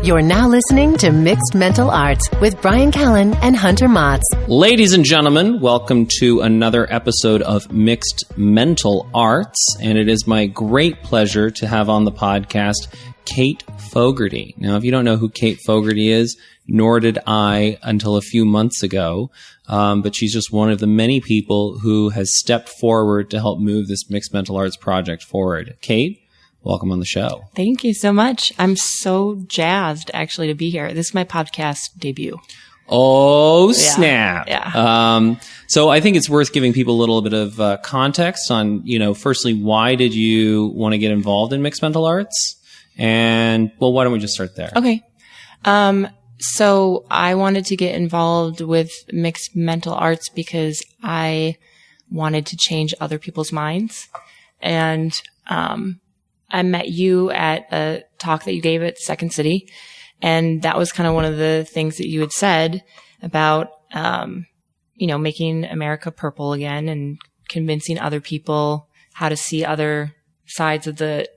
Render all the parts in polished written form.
You're now listening to Mixed Mental Arts with Bryan Callen and Hunter Maats. Ladies and gentlemen, welcome to another episode of Mixed Mental Arts, and it is my great pleasure to have on the podcast Cate Fogarty. Now, if you don't know who Cate Fogarty is, nor did I until a few months ago, but she's just one of the many people who has stepped forward to help move this Mixed Mental Arts project forward. Cate, welcome on the show. Thank you so much. I'm so jazzed, actually, to be here. This is my podcast debut. Oh, snap. Yeah. So I think it's worth giving people a little bit of context on, firstly, why did you want to get involved in Mixed Mental Arts? And, well, why don't we just start there? Okay. So I wanted to get involved with Mixed Mental Arts because I wanted to change other people's minds. And I met you at a talk that you gave at Second City. And that was kind of one of the things that you had said about, making America purple again and convincing other people how to see other sides of the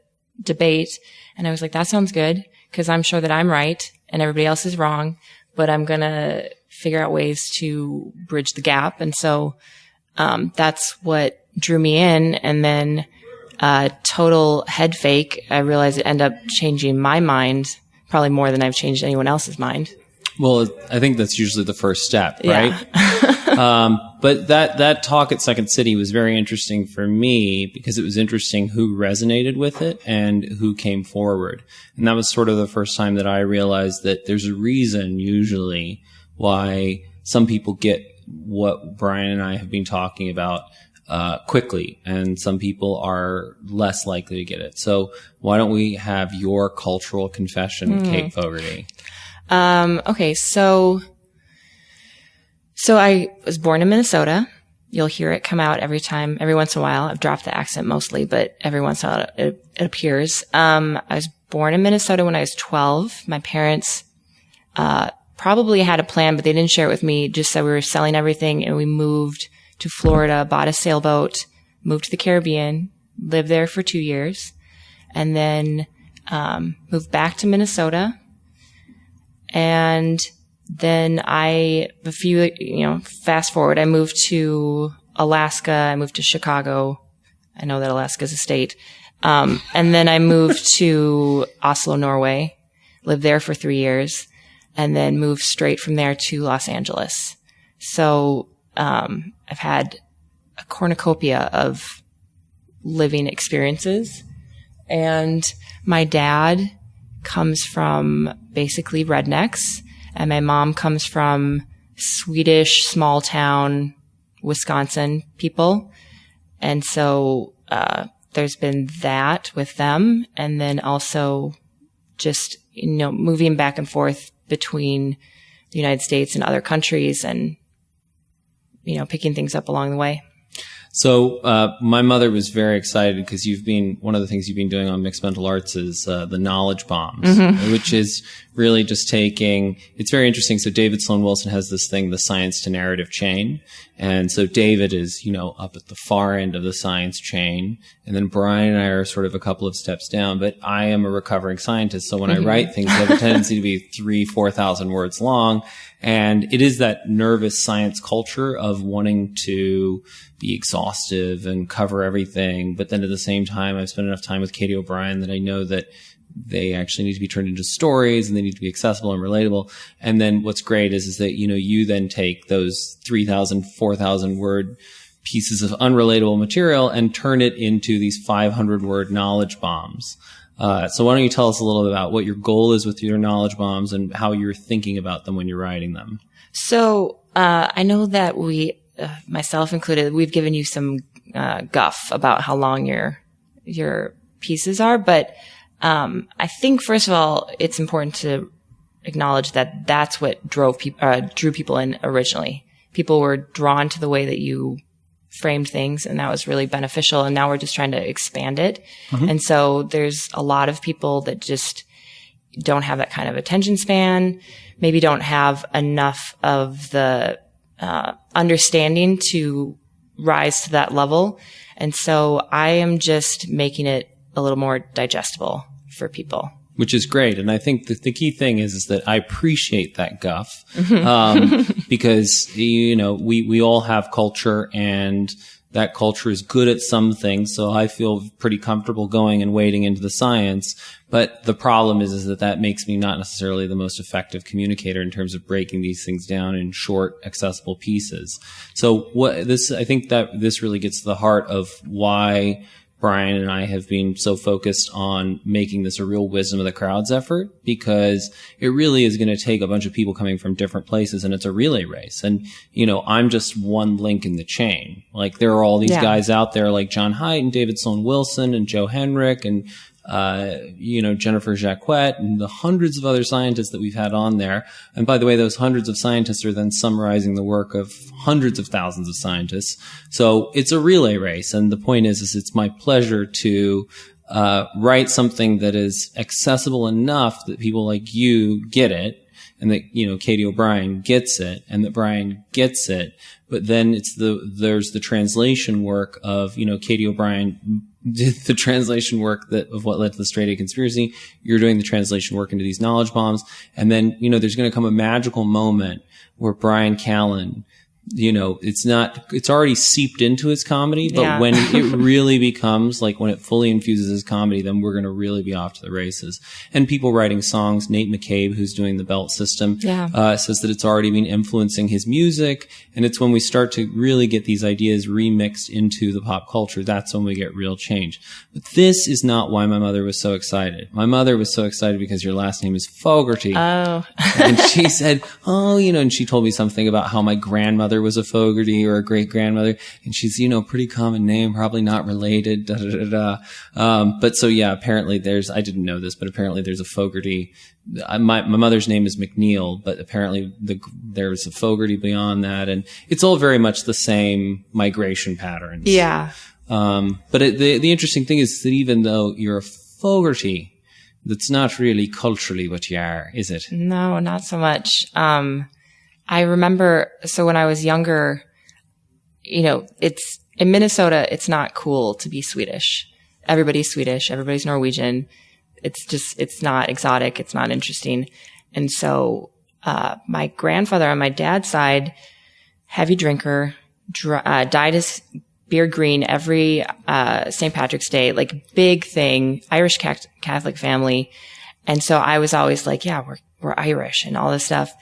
debate. And I was like, that sounds good, because I'm sure that I'm right and everybody else is wrong, but I'm going to figure out ways to bridge the gap. And so that's what drew me in. And then total head fake, I realized it ended up changing my mind probably more than I've changed anyone else's mind. Well, I think that's usually the first step, right? Yeah. But that talk at Second City was very interesting for me because it was interesting who resonated with it and who came forward. And that was sort of the first time that I realized that there's a reason usually why some people get what Bryan and I have been talking about quickly, and some people are less likely to get it. So why don't we have your cultural confession, Cate Fogarty? Okay, so I was born in Minnesota. You'll hear it come out every once in a while. I've dropped the accent mostly, but every once in a while it appears. I was born in Minnesota when I was 12. My parents probably had a plan, but they didn't share it with me. Just said we were selling everything and we moved to Florida, bought a sailboat, moved to the Caribbean, lived there for 2 years, and then moved back to Minnesota. And then fast forward, I moved to Alaska, I moved to Chicago. I know that Alaska is a state. And then I moved to Oslo, Norway, lived there for 3 years, and then moved straight from there to Los Angeles. So I've had a cornucopia of living experiences, and my dad comes from basically rednecks, and my mom comes from Swedish small town Wisconsin people. And so there's been that with them, and then also just moving back and forth between the United States and other countries, and picking things up along the way. So my mother was very excited because one of the things you've been doing on Mixed Mental Arts is the knowledge bombs, which is really just it's very interesting. So David Sloan Wilson has this thing, the science to narrative chain. And so David is, up at the far end of the science chain. And then Bryan and I are sort of a couple of steps down, but I am a recovering scientist. So when I write things, they have a tendency to be 3,000-4,000 words long. And it is that nervous science culture of wanting to be exhaustive and cover everything. But then at the same time, I've spent enough time with Katie O'Brien that I know that they actually need to be turned into stories and they need to be accessible and relatable. And then what's great is that, you then take those 3,000, 4,000 word pieces of unrelatable material and turn it into these 500 word knowledge bombs. So why don't you tell us a little bit about what your goal is with your knowledge bombs and how you're thinking about them when you're writing them? So, I know that we, myself included, we've given you some, guff about how long your pieces are, but, I think first of all, it's important to acknowledge that that's what drew people in originally. People were drawn to the way that you framed things, and that was really beneficial. And now we're just trying to expand it. And so there's a lot of people that just don't have that kind of attention span, maybe don't have enough of the understanding to rise to that level. And so I am just making it a little more digestible for people. which is great. And I think the key thing is that I appreciate that guff, because, we all have culture, and that culture is good at some things. So I feel pretty comfortable going and wading into the science. But the problem is that makes me not necessarily the most effective communicator in terms of breaking these things down in short, accessible pieces. So I think that this really gets to the heart of why Bryan and I have been so focused on making this a real wisdom of the crowds effort, because it really is going to take a bunch of people coming from different places, and it's a relay race. And, I'm just one link in the chain. Like, there are all these guys out there like John Haidt and David Sloan Wilson and Joe Henrich and Jennifer Jacquet and the hundreds of other scientists that we've had on there. And by the way, those hundreds of scientists are then summarizing the work of hundreds of thousands of scientists. So it's a relay race. And the point is it's my pleasure to write something that is accessible enough that people like you get it, and that, Katie O'Brien gets it, and that Bryan gets it. But then there's the translation work of, Katie O'Brien did the translation work of what led to the Straight A Conspiracy. You're doing the translation work into these knowledge bombs. And then, there's going to come a magical moment where Bryan Callen, it's already seeped into his comedy, but when it really becomes like, when it fully infuses his comedy, then we're going to really be off to the races. And people writing songs, Nate McCabe, who's doing the Belt System, says that it's already been influencing his music. And it's when we start to really get these ideas remixed into the pop culture, that's when we get real change. But this is not why my mother was so excited. My mother was so excited because your last name is Fogarty. Oh. And she said, and she told me something about how my grandmother was a Fogarty, or a great grandmother, and she's, pretty common name, probably not related, but so apparently I didn't know this, but apparently there's a Fogarty. My mother's name is McNeil, but apparently there's a Fogarty beyond that, and it's all very much the same migration patterns. Yeah. But the interesting thing is that even though you're a Fogarty, that's not really culturally what you are, is it? No, not so much. I remember, so when I was younger, it's in Minnesota, it's not cool to be Swedish. Everybody's Swedish. Everybody's Norwegian. It's not exotic. It's not interesting. And so, my grandfather on my dad's side, heavy drinker, dyed his beard green every, St. Patrick's Day, like big thing, Irish Catholic family. And so I was always like, yeah, we're Irish and all this stuff.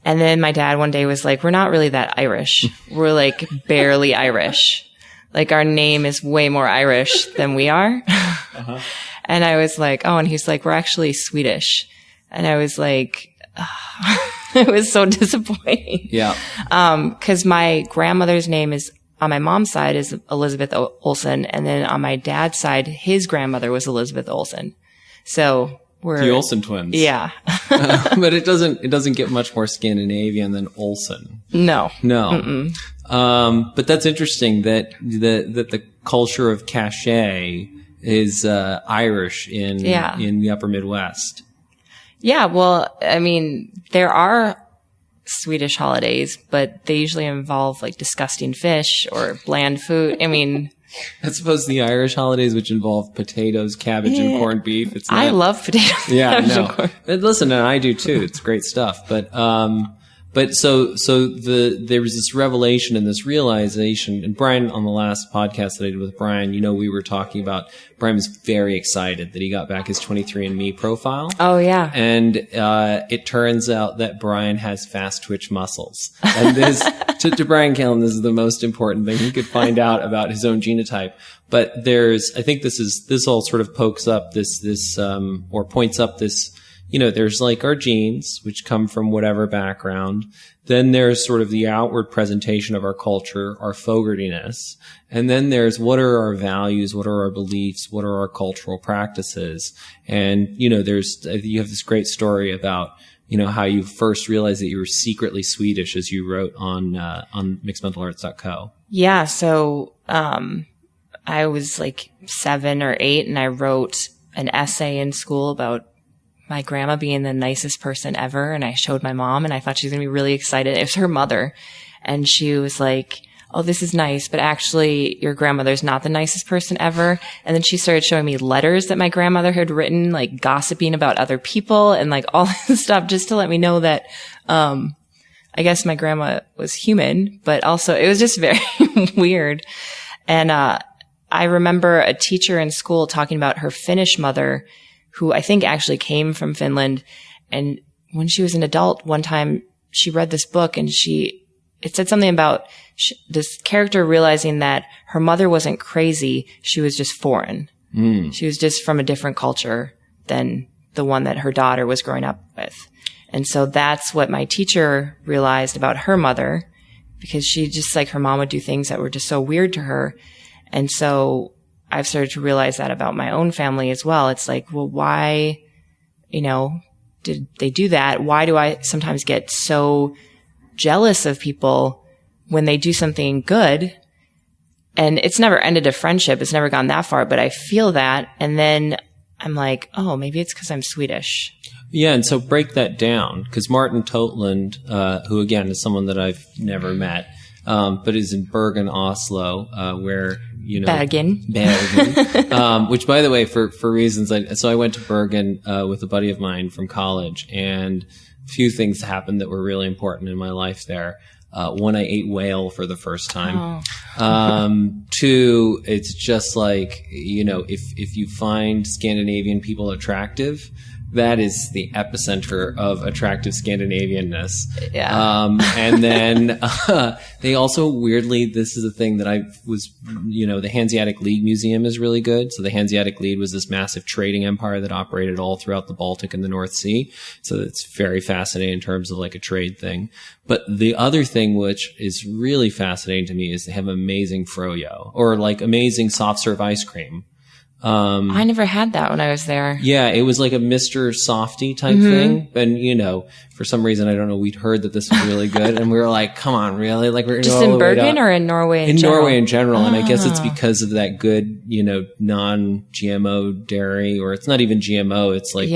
And then my dad one day was like, we're not really that Irish. We're like barely Irish. Like, our name is way more Irish than we are. Uh-huh. And I was like, oh, and he's like, we're actually Swedish. And I was like, oh. It was so disappointing. Yeah. 'Cause my grandmother's name is, on my mom's side, is Elizabeth Olsen. And then on my dad's side, his grandmother was Elizabeth Olsen. So we're the Olsen twins. Yeah. But it doesn't get much more Scandinavian than Olsen. No. But that's interesting that the culture of cachet is Irish in the upper Midwest. Yeah, well, I mean, there are Swedish holidays, but they usually involve like disgusting fish or bland food. I mean, I suppose the Irish holidays, which involve potatoes, cabbage, and corned beef. It's not, I love potatoes. Yeah, no. Listen, and I do too. It's great stuff. But so there was this revelation and this realization. And Bryan, on the last podcast that I did with Bryan, we were talking about, Bryan was very excited that he got back his 23andMe profile. Oh yeah. And it turns out that Bryan has fast twitch muscles. And this, to Bryan Callen, this is the most important thing he could find out about his own genotype. But I think this all sort of pokes up or points up this, there's like our genes, which come from whatever background. Then there's sort of the outward presentation of our culture, our Fogartiness. And then there's what are our values, what are our beliefs, what are our cultural practices. And, you have this great story about, how you first realized that you were secretly Swedish, as you wrote on mixedmentalarts.co. Yeah. So, I was like 7 or 8 and I wrote an essay in school about my grandma being the nicest person ever. And I showed my mom and I thought she was going to be really excited. It was her mother. And she was like, oh, this is nice, but actually your grandmother's not the nicest person ever. And then she started showing me letters that my grandmother had written, like gossiping about other people and like all this stuff just to let me know that, I guess my grandma was human, but also it was just very weird. And, I remember a teacher in school talking about her Finnish mother, who I think actually came from Finland. And when she was an adult, one time she read this book and it said something about this character realizing that her mother wasn't crazy. She was just foreign. She was just from a different culture than the one that her daughter was growing up with. And so that's what my teacher realized about her mother, because she just like her mom would do things that were just so weird to her. And so I've started to realize that about my own family as well. It's like, well, why, did they do that? Why do I sometimes get so jealous of people when they do something good? And it's never ended a friendship. It's never gone that far, but I feel that. And then I'm like, oh, maybe it's because I'm Swedish. Yeah, and so break that down, because Martin Totland, who again is someone that I've never met, but is in Bergen, Oslo, where Bergen. Which, by the way, for reasons, so I went to Bergen with a buddy of mine from college, and a few things happened that were really important in my life there. One, I ate whale for the first time. Two, it's just like, if you find Scandinavian people attractive, that is the epicenter of attractive Scandinavianness. Yeah. And then, they also weirdly, this is a thing that the Hanseatic League Museum is really good. So the Hanseatic League was this massive trading empire that operated all throughout the Baltic and the North Sea. So it's very fascinating in terms of like a trade thing. But the other thing which is really fascinating to me is they have amazing froyo, or like amazing soft serve ice cream. I never had that when I was there. Yeah, it was like a Mr. Softy type thing. And, for some reason, I don't know, we'd heard that this was really good. And we were like, come on, really? Like, we're just in Bergen or in Norway in general? In Norway in general. And I guess it's because of that good, non-GMO dairy, or it's not even GMO. It's like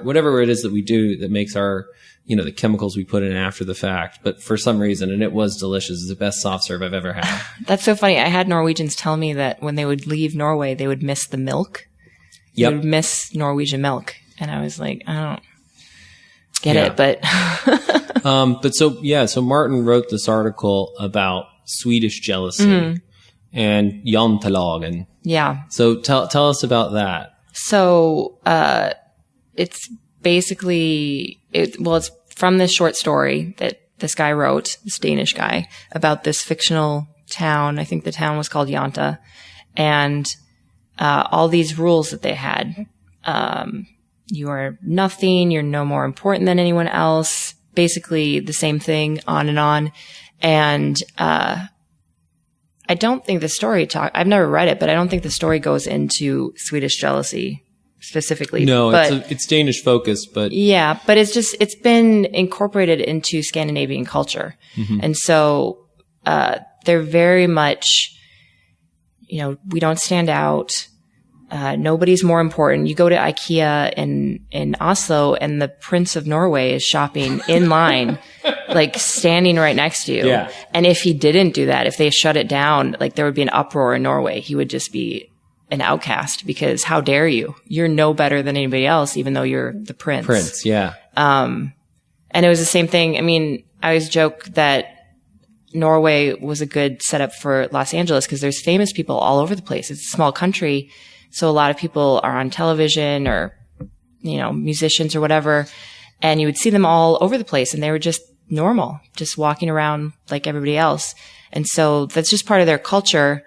whatever it is that we do that makes our, the chemicals we put in after the fact. But for some reason, and it was delicious. It's the best soft serve I've ever had. That's so funny. I had Norwegians tell me that when they would leave Norway, they would miss the milk. Yep. They would miss Norwegian milk. And I was like, I don't get it, but. So Martin wrote this article about Swedish jealousy and jantelagen. Yeah. So tell us about that. So, it's basically, it's from this short story that this guy wrote, this Danish guy, about this fictional town. I think the town was called Janta, and all these rules that they had. You are nothing. You're no more important than anyone else. Basically the same thing, on and on. And I don't think the story I've never read it, but I don't think the story goes into Swedish jealousy specifically. No, it's Danish focused, but yeah, but it's been incorporated into Scandinavian culture. And so, they're very much, we don't stand out. Nobody's more important. You go to IKEA in Oslo and the Prince of Norway is shopping in line, like standing right next to you. Yeah. And if he didn't do that, if they shut it down, like there would be an uproar in Norway. He would just be an outcast, because how dare you? You're no better than anybody else, even though you're the prince. Prince, yeah. And it was the same thing. I mean, I always joke that Norway was a good setup for Los Angeles because there's famous people all over the place. It's a small country, so a lot of people are on television or, musicians or whatever, and you would see them all over the place, and they were just normal, just walking around like everybody else. And so that's just part of their culture.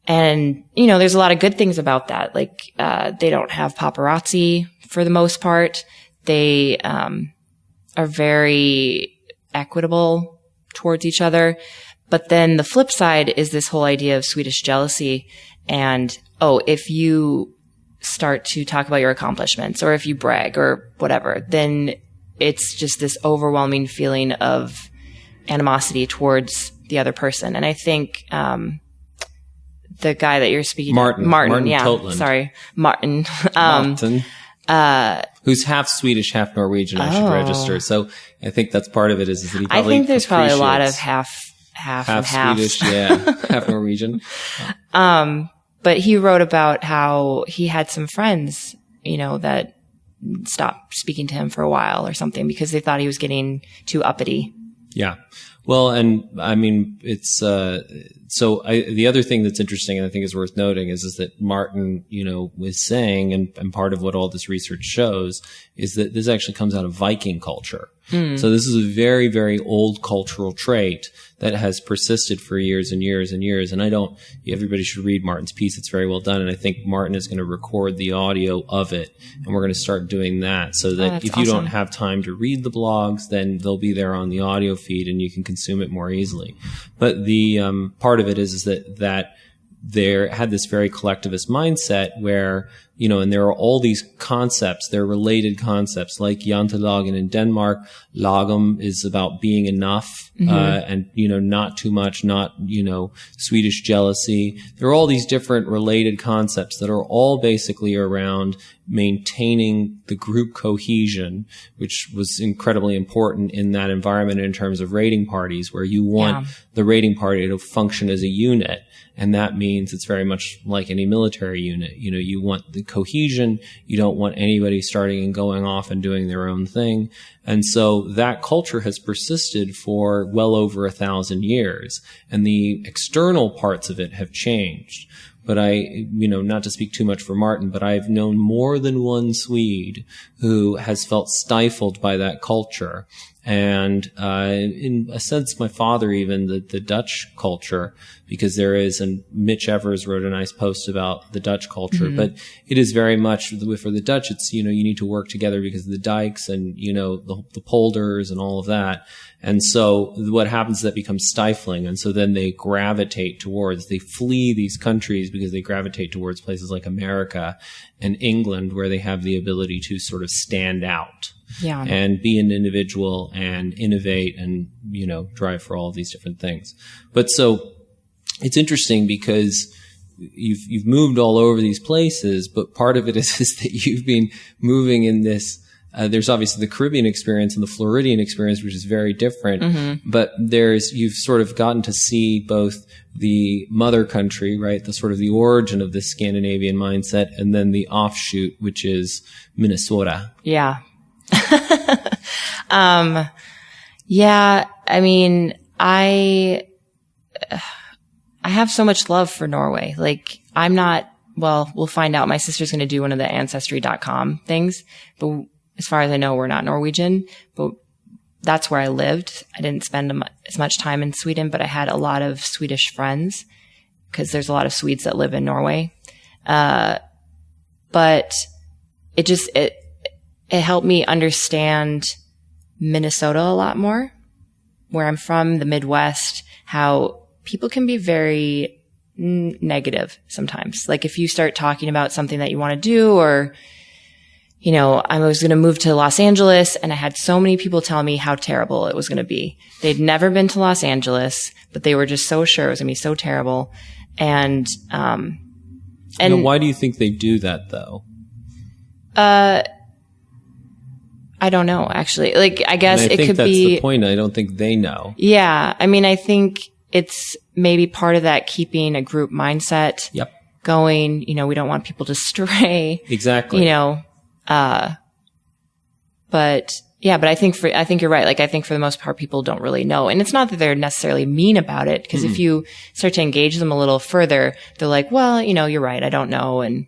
And, there's a lot of good things about that. Like, they don't have paparazzi for the most part. They, are very equitable towards each other. But then the flip side is this whole idea of Swedish jealousy. And, if you start to talk about your accomplishments, or if you brag or whatever, then it's just this overwhelming feeling of animosity towards the other person. And I think, the guy that you're speaking Martin Totland. Sorry, Martin. Who's half Swedish, half Norwegian, I should register. So I think that's part of it is that he probably I think there's probably a lot of half half Swedish, half Norwegian. But he wrote about how he had some friends, that stopped speaking to him for a while or something because they thought he was getting too uppity. Yeah. Well, and I mean, it's, the other thing that's interesting and I think is worth noting is that Martin, was saying, and part of what all this research shows is that this actually comes out of Viking culture. So this is a very, very old cultural trait that has persisted for years and years and years. And everybody should read Martin's piece. It's very well done. And I think Martin is going to record the audio of it. And we're going to start doing that so that if you don't have time to read the blogs, then they'll be there on the audio feed and you can consume it more easily. But the part of it is that they had this very collectivist mindset where, and there are all these concepts, they're related concepts like jantelagen in Denmark. Lagom is about being enough, and, not too much, not, Swedish jealousy. There are all these different related concepts that are all basically around maintaining the group cohesion, which was incredibly important in that environment in terms of raiding parties where you want the raiding party to function as a unit. And that means it's very much like any military unit. You want the cohesion. You don't want anybody starting and going off and doing their own thing. And so that culture has persisted for well over 1,000 years. And the external parts of it have changed. But not to speak too much for Martin, but I've known more than one Swede who has felt stifled by that culture. And, in a sense, my father, even the Dutch culture, because and Mitch Evers wrote a nice post about the Dutch culture, but it is very much for the Dutch, it's, you need to work together because of the dikes and, the polders and all of that. And so what happens is that becomes stifling. And so then they flee these countries because they gravitate towards places like America and England where they have the ability to sort of stand out. Yeah. And be an individual and innovate and, drive for all of these different things. But so it's interesting because you've moved all over these places, but part of it is that you've been moving in this, there's obviously the Caribbean experience and the Floridian experience, which is very different, but you've sort of gotten to see both the mother country, right? The sort of the origin of this Scandinavian mindset and then the offshoot, which is Minnesota. Yeah. Yeah, I mean, I have so much love for Norway. Like, we'll find out. My sister's going to do one of the ancestry.com things, but as far as I know, we're not Norwegian, but that's where I lived. I didn't spend as much time in Sweden, but I had a lot of Swedish friends because there's a lot of Swedes that live in Norway. But it helped me understand Minnesota a lot more, where I'm from, the Midwest, how people can be very negative sometimes. Like if you start talking about something that you want to do, or, I was going to move to Los Angeles and I had so many people tell me how terrible it was going to be. They'd never been to Los Angeles, but they were just so sure it was going to be so terrible. And why do you think they do that though? I don't know, actually. Like, I guess it could be. I think that's the point. I don't think they know. Yeah. I mean, I think it's maybe part of that keeping a group mindset going. We don't want people to stray. Exactly. But I think you're right. Like, I think for the most part, people don't really know. And it's not that they're necessarily mean about it, because if you start to engage them a little further, they're like, well, you're right. I don't know. And,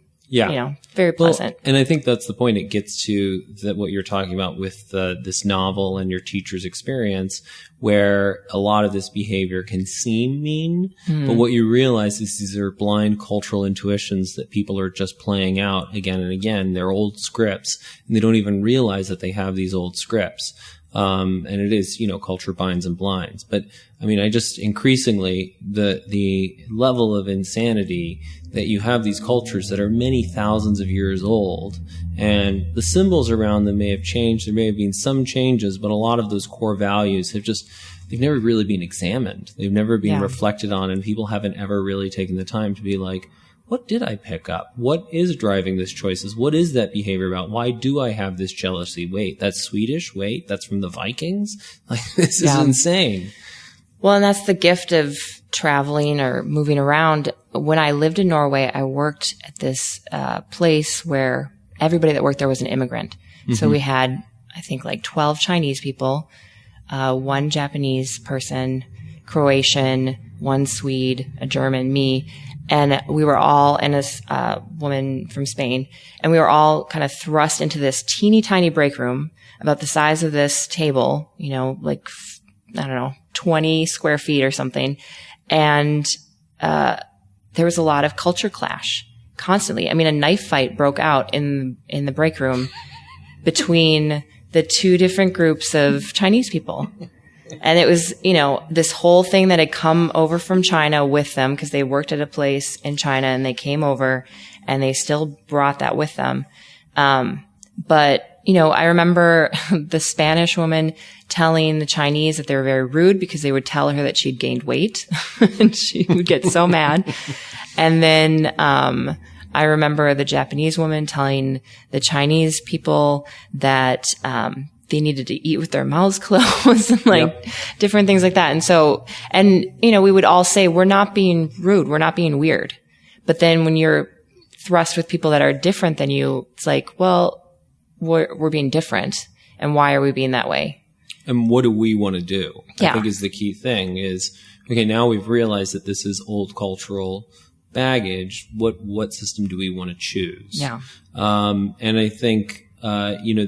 very pleasant. Well, and I think that's the point. It gets to that what you're talking about with this novel and your teacher's experience, where a lot of this behavior can seem mean, but what you realize is these are blind cultural intuitions that people are just playing out again and again. They're old scripts, and they don't even realize that they have these old scripts. And it is, culture binds and blinds. But I mean, I just increasingly, the level of insanity that you have these cultures that are many thousands of years old, and the symbols around them may have changed. There may have been some changes, but a lot of those core values they've never really been examined. They've never been reflected on, and people haven't ever really taken the time to be like, what did I pick up? What is driving these choices? What is that behavior about? Why do I have this jealousy? Wait, that's Swedish? Wait, that's from the Vikings? Like, this is insane. Well, and that's the gift of traveling or moving around. When I lived in Norway, I worked at this place where everybody that worked there was an immigrant. Mm-hmm. So we had, I think, like 12 Chinese people, 1 Japanese person, Croatian, 1 Swede, a German, me. And we were all, and a woman from Spain, and we were all kind of thrust into this teeny tiny break room about the size of this table, you know, like, I don't know, 20 square feet or something. And there was a lot of culture clash constantly. I mean, a knife fight broke out in the break room between the 2 different groups of Chinese people. And it was, you know, this whole thing that had come over from China with them because they worked at a place in China and they came over and they still brought that with them. But, you know, I remember the Spanish woman telling the Chinese that they were very rude because they would tell her that she'd gained weight and she would get so mad. And then, I remember the Japanese woman telling the Chinese people that, they needed to eat with their mouths closed and different things like that. And so, and, you know, we would all say, we're not being rude. We're not being weird. But then when you're thrust with people that are different than you, it's like, well, we're being different. And why are we being that way? And what do we want to do? Yeah. I think is the key thing is, okay, now we've realized that this is old cultural baggage. What system do we want to choose? Yeah. And I think, you know,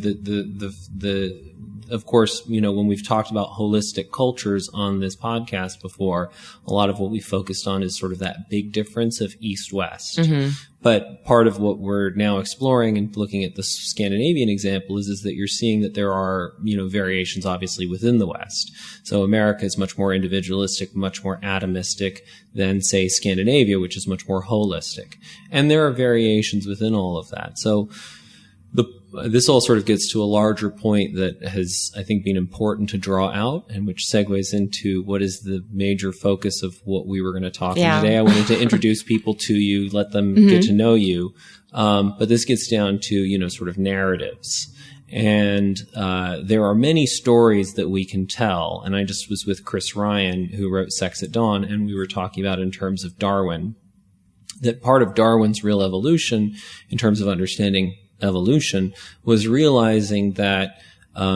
of course, you know, when we've talked about holistic cultures on this podcast before, a lot of what we focused on is sort of that big difference of East-West. Mm-hmm. But part of what we're now exploring and looking at the Scandinavian example is that you're seeing that there are, you know, variations obviously within the West. So America is much more individualistic, much more atomistic than, say, Scandinavia, which is much more holistic. And there are variations within all of that. So this all sort of gets to a larger point that has, I think, been important to draw out and which segues into what is the major focus of what we were going to talk about today. I wanted to introduce people to you, let them get to know you. But this gets down to, you know, sort of narratives. And there are many stories that we can tell. And I just was with Chris Ryan, who wrote Sex at Dawn, and we were talking about in terms of Darwin, that part of Darwin's real evolution in terms of understanding evolution was realizing that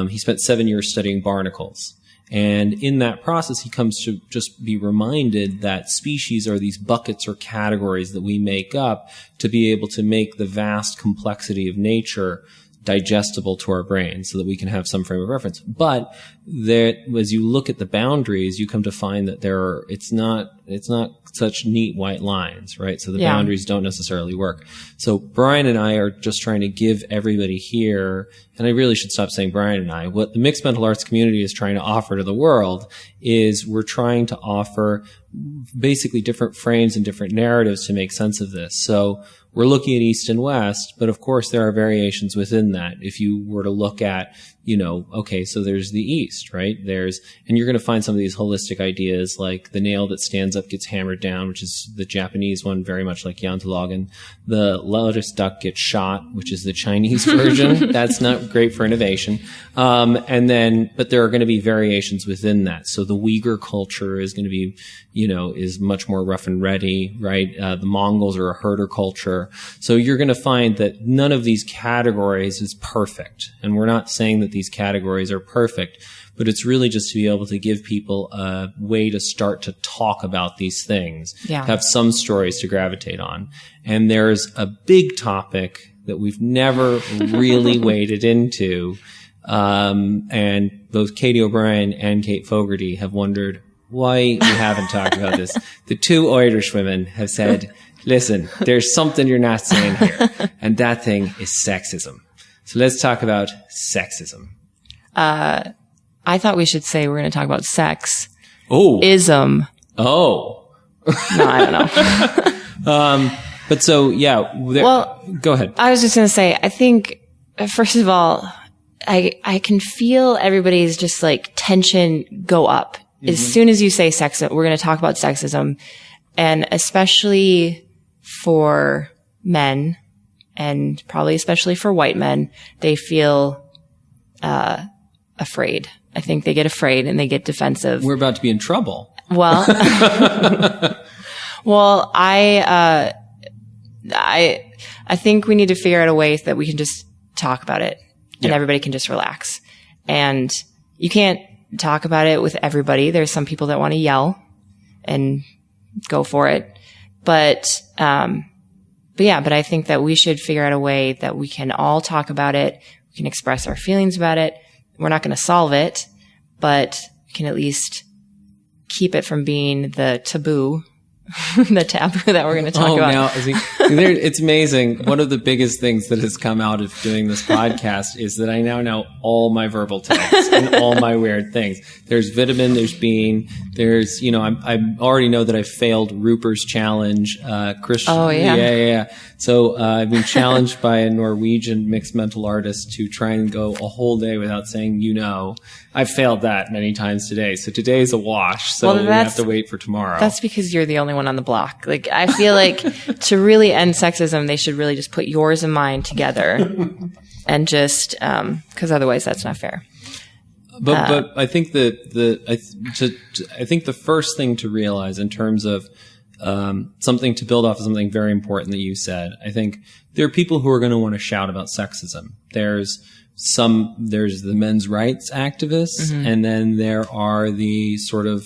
he spent 7 years studying barnacles. And in that process, he comes to just be reminded that species are these buckets or categories that we make up to be able to make the vast complexity of nature digestible to our brains so that we can have some frame of reference. But there, as you look at the boundaries, you come to find that it's not such neat white lines, right? So the boundaries don't necessarily work. So Bryan and I are just trying to give everybody here, and I really should stop saying Bryan and I, what the mixed mental arts community is trying to offer to the world is we're trying to offer basically different frames and different narratives to make sense of this. So we're looking at East and West, but of course there are variations within that. If you were to look at, you know, okay, so there's the East, right? And you're going to find some of these holistic ideas like the nail that stands up gets hammered down, which is the Japanese one, very much like Jantelagen. The lotus duck gets shot, which is the Chinese version. That's not great for innovation. But there are going to be variations within that. So the Uyghur culture is going to be, you know, is much more rough and ready, right? The Mongols are a herder culture. So you're going to find that none of these categories is perfect. And we're not saying that these categories are perfect, but it's really just to be able to give people a way to start to talk about these things, have some stories to gravitate on. And there's a big topic that we've never really waded into. And both Katie O'Brien and Cate Fogarty have wondered why we haven't talked about this. The 2 Irish women have said, listen, there's something you're not saying here. And that thing is sexism. So let's talk about sexism. I thought we should say we're going to talk about sex. Oh. Ism. Oh. No, I don't know. But so, yeah. Go ahead. I was just going to say, I think, first of all, I can feel everybody's just like tension go up. Mm-hmm. As soon as you say sexism, we're going to talk about sexism. And especially for men, and probably especially for white men, they feel afraid. I think they get afraid and they get defensive. We're about to be in trouble. Well, well, I think we need to figure out a way that we can just talk about it and everybody can just relax. And you can't talk about it with everybody. There's some people that want to yell and go for it. But I think that we should figure out a way that we can all talk about it. We can express our feelings about it. We're not going to solve it, but we can at least keep it from being the taboo, the taboo that we're going to talk about. Now, it's amazing. One of the biggest things that has come out of doing this podcast is that I now know all my verbal tags and all my weird things. There's vitamin, there's bean, there's, I already know that I failed Rupert's challenge. Christian. Oh, yeah. Yeah. So, I've been challenged by a Norwegian mixed mental artist to try and go a whole day without saying, I've failed that many times today. So today's a wash. So we have to wait for tomorrow. That's because you're the only one on the block. Like, I feel like to really end sexism, they should really just put yours and mine together and just, cause otherwise that's not fair. But I think I think the first thing to realize in terms of, something to build off of something very important that you said, I think there are people who are going to want to shout about sexism. There's the men's rights activists, and then there are the sort of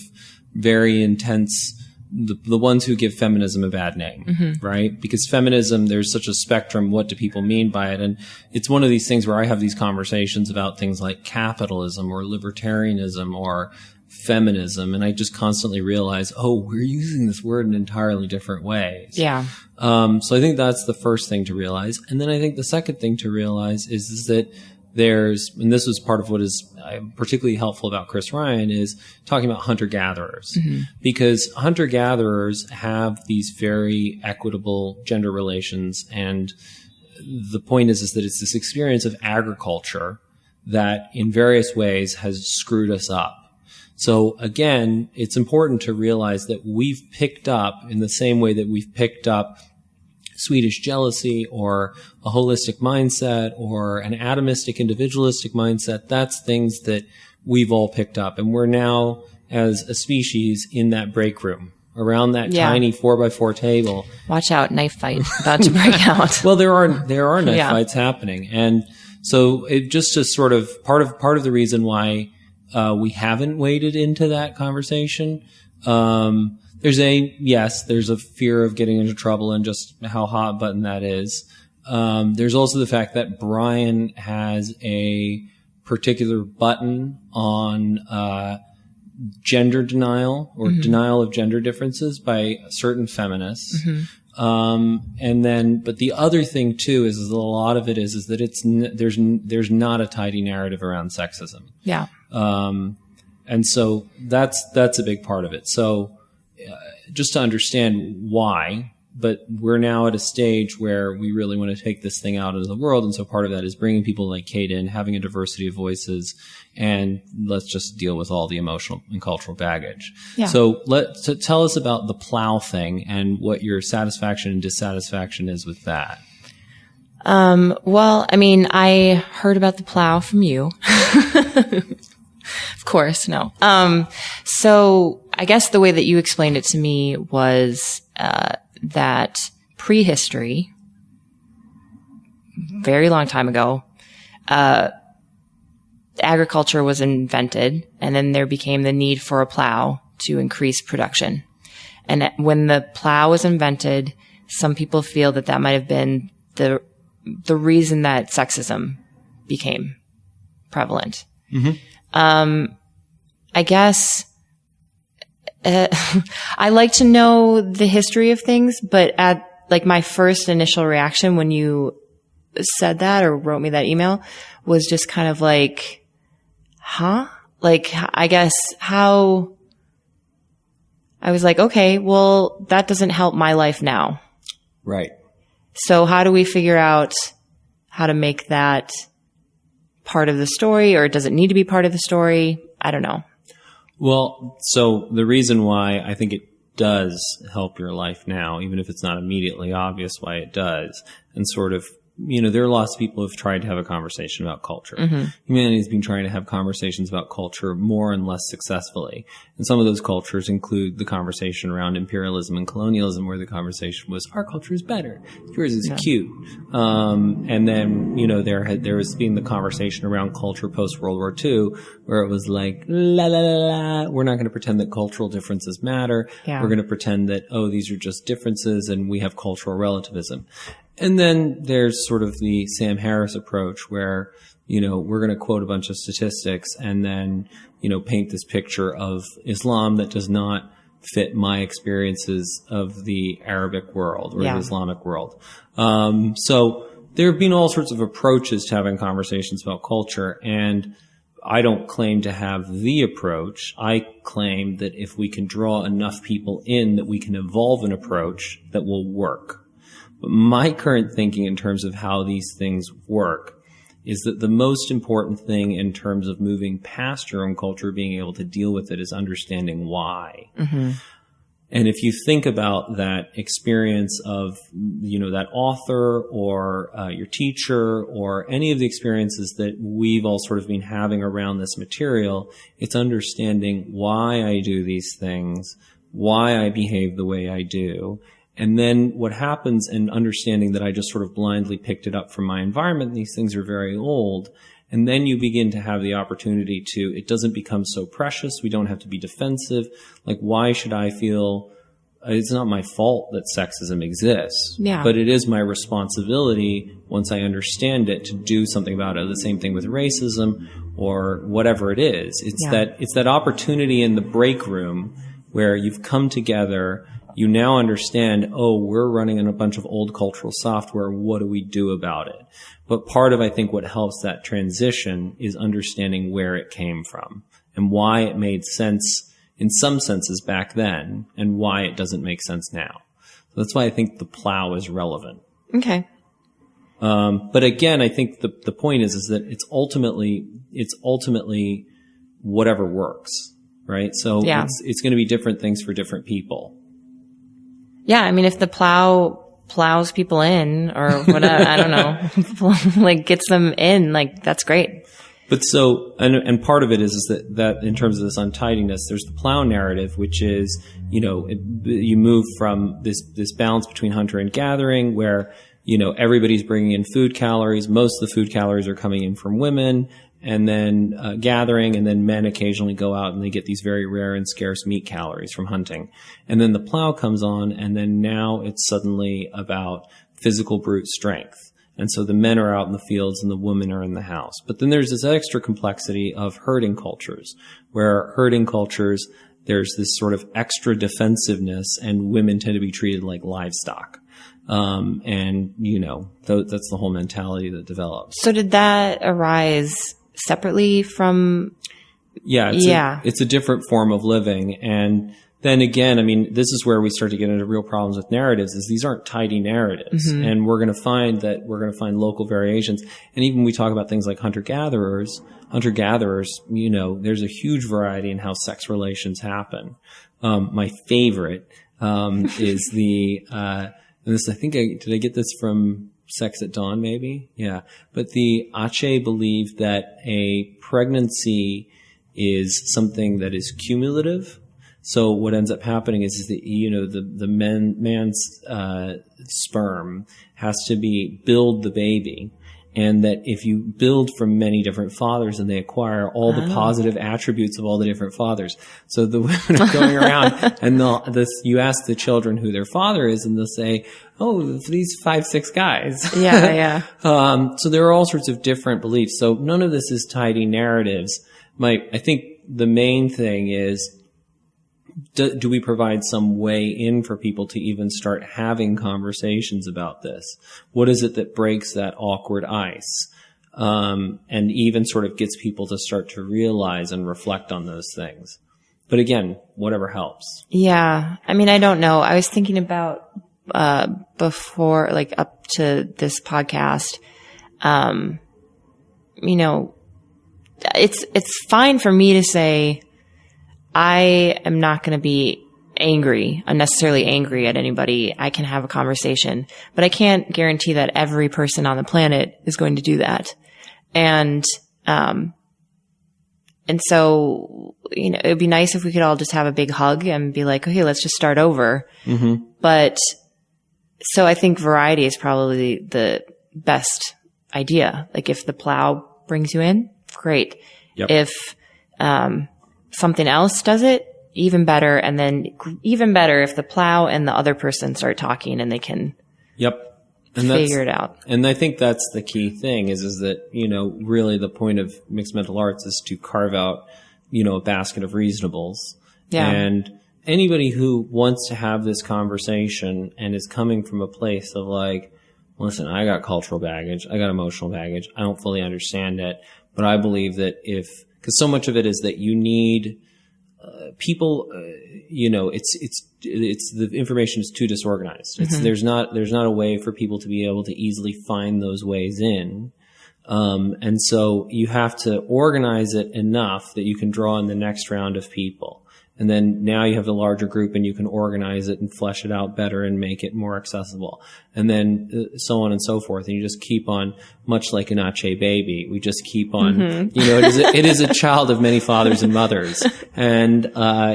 very intense, the ones who give feminism a bad name, right? Because feminism, there's such a spectrum. What do people mean by it? And it's one of these things where I have these conversations about things like capitalism or libertarianism or feminism, and I just constantly realize, we're using this word in entirely different ways. Yeah. So I think that's the first thing to realize. And then I think the second thing to realize is that and this was part of what is particularly helpful about Chris Ryan, is talking about hunter-gatherers. Because hunter-gatherers have these very equitable gender relations, and the point is that it's this experience of agriculture that in various ways has screwed us up. So again, it's important to realize that we've picked up, in the same way that we've picked up Swedish jealousy or a holistic mindset or an atomistic individualistic mindset, that's things that we've all picked up. And we're now, as a species, in that break room, around that tiny 4x4 table. Watch out, knife fight about to break out. Well, there are knife fights happening. And so it just is sort of part of the reason why we haven't waded into that conversation. There's a fear of getting into trouble and just how hot button that is. There's also the fact that Bryan has a particular button on gender denial or denial of gender differences by certain feminists. But the other thing too is a lot of it is that there's not a tidy narrative around sexism. Yeah. And so that's a big part of it. So just to understand why, but we're now at a stage where we really want to take this thing out into the world. And so part of that is bringing people like Cate in, having a diversity of voices, and let's just deal with all the emotional and cultural baggage. Yeah. So tell us about the Plow thing and what your satisfaction and dissatisfaction is with that. Well, I mean, I heard about the Plow from you. Of course, no. So I guess the way that you explained it to me was, that prehistory, very long time ago, agriculture was invented, and then there became the need for a plow to increase production. And when the plow was invented, some people feel that might have been the reason that sexism became prevalent. I guess I like to know the history of things, but at my first initial reaction when you said that or wrote me that email was just kind of like, huh? I guess how I was like, okay, well, that doesn't help my life now. Right. So how do we figure out how to make that part of the story, or does it need to be part of the story? I don't know. Well, so the reason why I think it does help your life now, even if it's not immediately obvious why it does, and sort of there are lots of people who've tried to have a conversation about culture. Humanity's been trying to have conversations about culture more and less successfully. And some of those cultures include the conversation around imperialism and colonialism, where the conversation was, our culture is better. Yours is cute. And then, there has been the conversation around culture post-World War II, where it was like, la, la, la, la, we're not going to pretend that cultural differences matter. Yeah. We're going to pretend that, these are just differences and we have cultural relativism. And then there's sort of the Sam Harris approach where, we're going to quote a bunch of statistics and then, paint this picture of Islam that does not fit my experiences of the Arabic world or the Islamic world. So there have been all sorts of approaches to having conversations about culture, and I don't claim to have the approach. I claim that if we can draw enough people in, that we can evolve an approach that will work. But my current thinking in terms of how these things work is that the most important thing in terms of moving past your own culture, being able to deal with it, is understanding why. And if you think about that experience of, that author or your teacher or any of the experiences that we've all sort of been having around this material, it's understanding why I do these things, why I behave the way I do. And then what happens, and understanding that I just sort of blindly picked it up from my environment, these things are very old. And then you begin to have the opportunity to, it doesn't become so precious. We don't have to be defensive. Like, why should I feel, it's not my fault that sexism exists, but it is my responsibility, once I understand it, to do something about it. The same thing with racism or whatever it is. It's that opportunity in the break room where you've come together. You now understand, we're running in a bunch of old cultural software. What do we do about it? But part of, I think, what helps that transition is understanding where it came from and why it made sense in some senses back then and why it doesn't make sense now. So that's why I think the Plow is relevant. Okay. But again, I think the point is that it's ultimately whatever works, right? So it's going to be different things for different people. Yeah, I mean, if the Plow plows people in or whatever, I don't know, like gets them in, like that's great. But so, and part of it is that in terms of this untidiness, there's the Plow narrative, which is, you move from this balance between hunter and gathering where, everybody's bringing in food calories. Most of the food calories are coming in from women. And then gathering, and then men occasionally go out and they get these very rare and scarce meat calories from hunting. And then the Plow comes on, and then now it's suddenly about physical brute strength. And so the men are out in the fields and the women are in the house. But then there's this extra complexity of herding cultures, where herding cultures, there's this sort of extra defensiveness, and women tend to be treated like livestock. And, that's the whole mentality that develops. So did that arise separately from? It's a different form of living. And then again, I mean, this is where we start to get into real problems with narratives, is these aren't tidy narratives. And we're going to find local variations. And even when we talk about things like hunter-gatherers, there's a huge variety in how sex relations happen. My favorite, is the, and this, I think did I get this from Sex at Dawn, maybe? Yeah. But the Cate believed that a pregnancy is something that is cumulative. So what ends up happening is that, the man's sperm has to build the baby. And that if you build from many different fathers, and they acquire all the positive attributes of all the different fathers. So the women are going around and you ask the children who their father is, and they'll say, these 5-6 guys. Yeah. So there are all sorts of different beliefs. So none of this is tidy narratives. I think the main thing is, do we provide some way in for people to even start having conversations about this? What is it that breaks that awkward ice? And even sort of gets people to start to realize and reflect on those things. But again, whatever helps. Yeah. I mean, I don't know. I was thinking about, before, like up to this podcast, it's fine for me to say, I am not going to be unnecessarily angry at anybody, I can have a conversation, but I can't guarantee that every person on the planet is going to do that. And so, it'd be nice if we could all just have a big hug and be like, okay, let's just start over. Mm-hmm. But so I think variety is probably the best idea. Like if the Plow brings you in, great. Yep. If, something else does it, even better. And then even better if the Plow and the other person start talking and they can figure it out. And I think that's the key thing is that, really the point of mixed mental arts is to carve out, a basket of reasonables. Yeah. And anybody who wants to have this conversation and is coming from a place of like, listen, I got cultural baggage, I got emotional baggage, I don't fully understand it, but I believe that because so much of it is that you need people, it's the information is too disorganized. Mm-hmm. There's not a way for people to be able to easily find those ways in. And so you have to organize it enough that you can draw in the next round of people. And then now you have the larger group and you can organize it and flesh it out better and make it more accessible. And then so on and so forth. And you just keep on, much like an Ache baby, we just keep on, mm-hmm. It is a child of many fathers and mothers. And,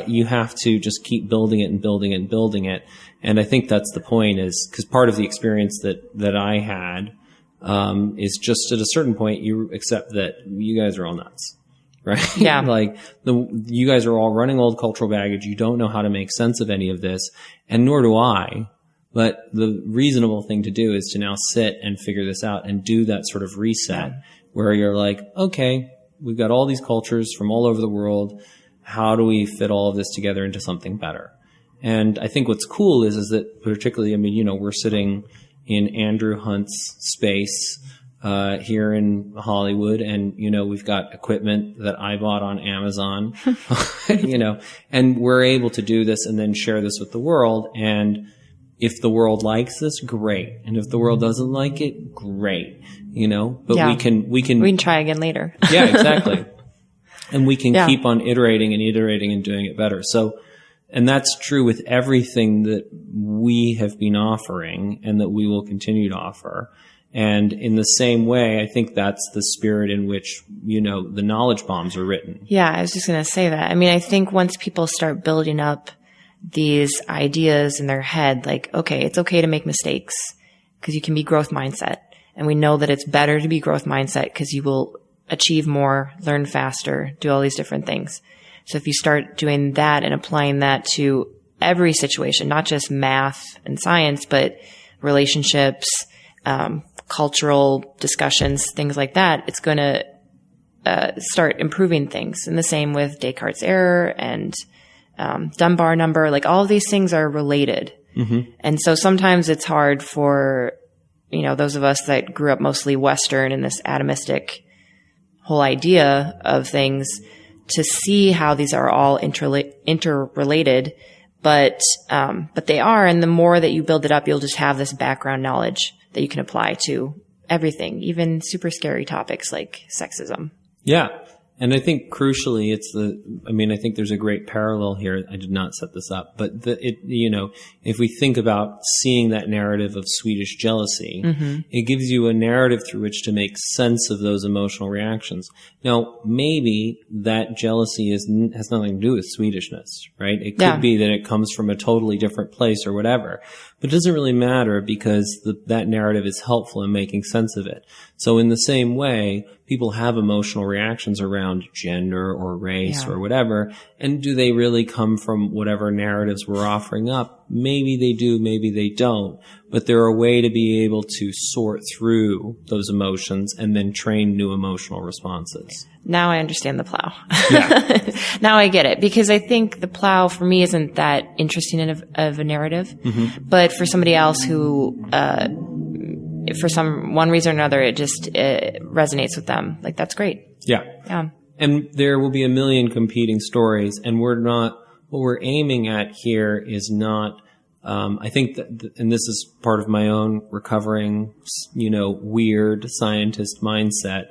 you have to just keep building it and building it and building it. And I think that's the point is, cause part of the experience that I had, is just at a certain point you accept that you guys are all nuts. Right? Yeah. Like you guys are all running old cultural baggage. You don't know how to make sense of any of this, and nor do I. But the reasonable thing to do is to now sit and figure this out and do that sort of reset where you're like, okay, we've got all these cultures from all over the world. How do we fit all of this together into something better? And I think what's cool is that particularly, we're sitting in Andrew Hunt's space, here in Hollywood, and we've got equipment that I bought on Amazon, and we're able to do this and then share this with the world. And if the world likes this, great. And if the world doesn't like it, great. But we can try again later. Yeah, exactly. And we can keep on iterating and doing it better. So, and that's true with everything that we have been offering and that we will continue to offer. And in the same way, I think that's the spirit in which, the knowledge bombs are written. Yeah, I was just going to say that. I mean, I think once people start building up these ideas in their head, like, okay, it's okay to make mistakes because you can be growth mindset. And we know that it's better to be growth mindset because you will achieve more, learn faster, do all these different things. So if you start doing that and applying that to every situation, not just math and science, but relationships, cultural discussions, things like that, it's going to start improving things. And the same with Descartes' error and Dunbar number. Like all of these things are related. Mm-hmm. And so sometimes it's hard for, those of us that grew up mostly Western in this atomistic whole idea of things to see how these are all interrelated. But they are. And the more that you build it up, you'll just have this background knowledge that you can apply to everything, even super scary topics like sexism. Yeah. And I think crucially, I think there's a great parallel here. I did not set this up, but if we think about seeing that narrative of Swedish jealousy, mm-hmm. it gives you a narrative through which to make sense of those emotional reactions. Now, maybe that jealousy has nothing to do with Swedishness, right? It could be that it comes from a totally different place or whatever, but it doesn't really matter because that narrative is helpful in making sense of it. So in the same way, people have emotional reactions around gender or race or whatever. And do they really come from whatever narratives we're offering up? Maybe they do, maybe they don't. But they're a way to be able to sort through those emotions and then train new emotional responses. Now I understand the Plow. Yeah. Now I get it. Because I think the Plow for me isn't that interesting of a narrative. Mm-hmm. But for somebody else who, for one reason or another, it resonates with them. Like, that's great. Yeah. Yeah. And there will be a million competing stories, and what we're aiming at here is not, I think that, and this is part of my own recovering, weird scientist mindset,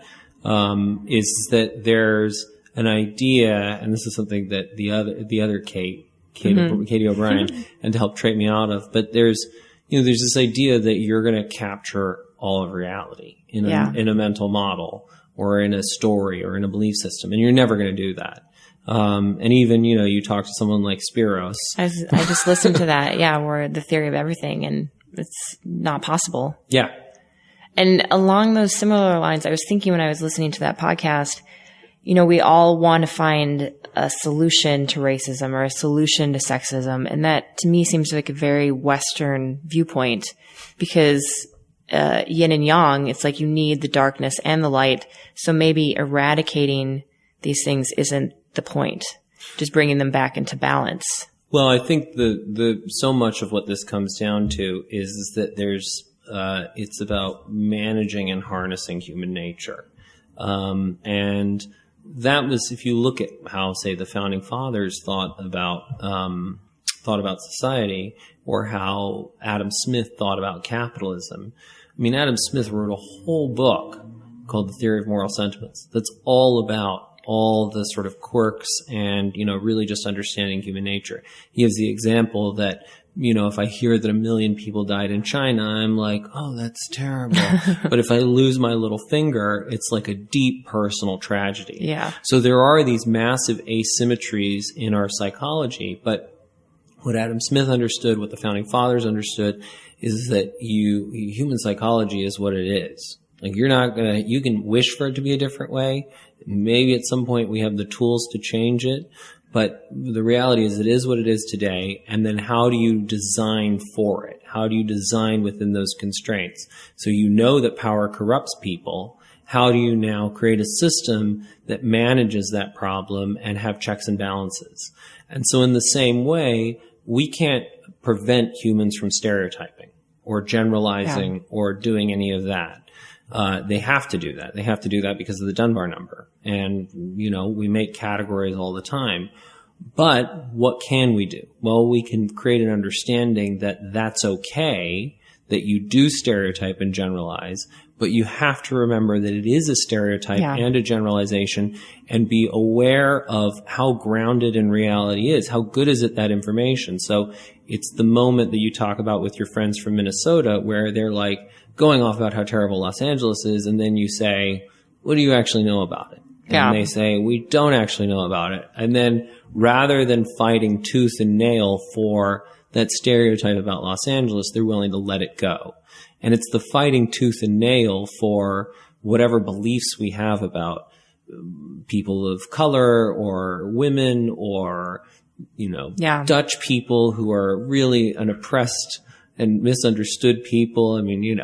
is that there's an idea, and this is something that the other Cate Katie O'Brien, and to help trade me out of. But there's this idea that you're going to capture all of reality in a mental model or in a story or in a belief system, and you're never going to do that. And even, you talk to someone like Spiros. I just listened to that. Yeah. Where the theory of everything, and it's not possible. Yeah. And along those similar lines, I was thinking when I was listening to that podcast, we all want to find a solution to racism or a solution to sexism. And that to me seems like a very Western viewpoint, because yin and yang, it's like you need the darkness and the light. So maybe eradicating these things isn't the point, just bringing them back into balance. Well, I think the so much of what this comes down to is that there's it's about managing and harnessing human nature, and that was, if you look at how, say, the founding fathers thought about society, or how Adam Smith thought about capitalism. I mean, Adam Smith wrote a whole book called The Theory of Moral Sentiments that's all about all the sort of quirks and, really just understanding human nature. He gives the example that, if I hear that 1 million people died in China, I'm like, oh, that's terrible. But if I lose my little finger, it's like a deep personal tragedy. Yeah. So there are these massive asymmetries in our psychology. But what Adam Smith understood, what the founding fathers understood, is that human psychology is what it is. Like, you can wish for it to be a different way. Maybe at some point we have the tools to change it, but the reality is it is what it is today. And then how do you design for it? How do you design within those constraints? So that power corrupts people. How do you now create a system that manages that problem and have checks and balances? And so in the same way, we can't prevent humans from stereotyping or generalizing or doing any of that. They have to do that. They have to do that because of the Dunbar number. And, we make categories all the time. But what can we do? Well, we can create an understanding that that's okay, that you do stereotype and generalize, but you have to remember that it is a stereotype and a generalization, and be aware of how grounded in reality is. How good is it, that information? So it's the moment that you talk about with your friends from Minnesota where they're like going off about how terrible Los Angeles is, and then you say, what do you actually know about it? And they say, we don't actually know about it. And then rather than fighting tooth and nail for that stereotype about Los Angeles, they're willing to let it go. And it's the fighting tooth and nail for whatever beliefs we have about people of color or women or, Dutch people who are really an oppressed and misunderstood people. I mean,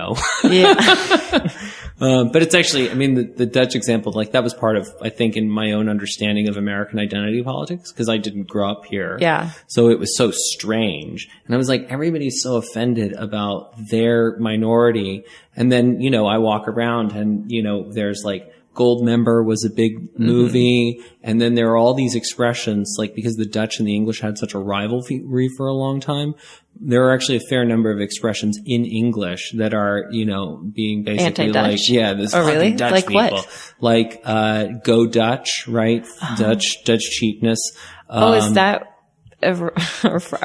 but it's actually, the Dutch example, like that was part of, I think, in my own understanding of American identity politics, because I didn't grow up here. Yeah. So it was so strange. And I was like, everybody's so offended about their minority. And then, I walk around and, there's like, Goldmember was a big movie. And then there are all these expressions, like because the Dutch and the English had such a rivalry for a long time, there are actually a fair number of expressions in English that are, being basically anti-Dutch. like, this fucking really? Dutch like people. What? Like, go Dutch, right? Dutch cheapness. Is that a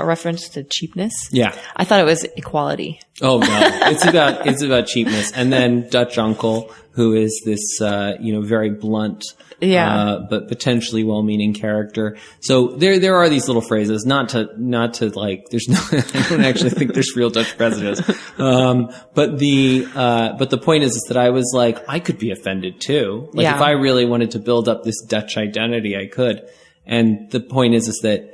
reference to cheapness? Yeah. I thought it was equality. Oh no, it's about cheapness. And then Dutch uncle, who is this, very blunt, but potentially well-meaning character. So there are these little phrases, not to like, there's no, I don't actually think there's real Dutch prejudice. But the point is that I was like, I could be offended too. Like if I really wanted to build up this Dutch identity, I could. And the point is that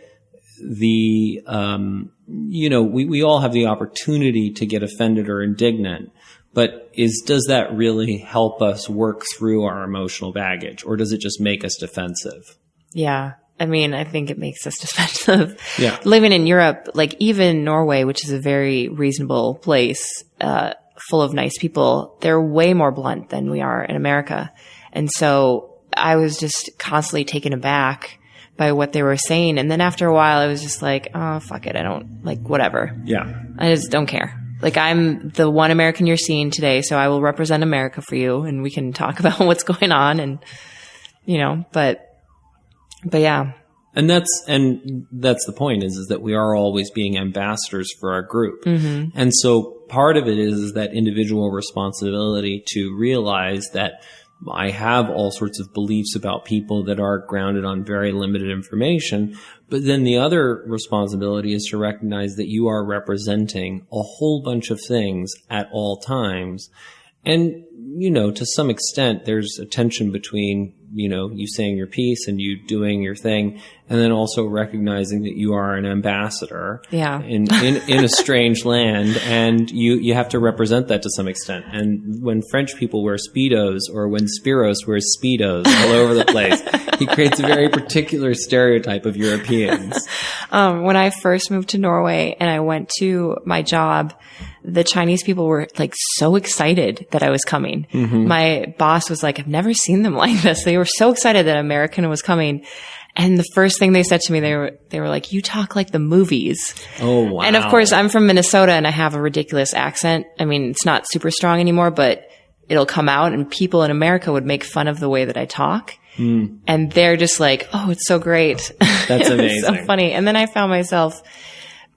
we all have the opportunity to get offended or indignant, but does that really help us work through our emotional baggage, or does it just make us defensive? Yeah. I think it makes us defensive. Yeah. Living in Europe, like even Norway, which is a very reasonable place, full of nice people, they're way more blunt than we are in America. And so I was just constantly taken aback by what they were saying. And then after a while, I was just like, oh, fuck it. I don't whatever. Yeah. I just don't care. Like, I'm the one American you're seeing today, so I will represent America for you, and we can talk about what's going on and, but yeah. And that's the point is that we are always being ambassadors for our group. Mm-hmm. And so part of it is that individual responsibility to realize that I have all sorts of beliefs about people that are grounded on very limited information. But then the other responsibility is to recognize that you are representing a whole bunch of things at all times. And, to some extent, there's a tension between, you saying your piece and you doing your thing, and then also recognizing that you are an ambassador in a strange land, and you have to represent that to some extent. And when French people wear Speedos, or when Spiros wears Speedos all over the place, he creates a very particular stereotype of Europeans. When I first moved to Norway and I went to my job, the Chinese people were like so excited that I was coming. Mm-hmm. My boss was like, I've never seen them like this. They were so excited that an American was coming. And the first thing they said to me, they were like, you talk like the movies. Oh, wow. And of course, I'm from Minnesota and I have a ridiculous accent. I mean, it's not super strong anymore, but it'll come out, and people in America would make fun of the way that I talk. Mm. And they're just like, oh, it's so great. That's amazing. So funny. And then I found myself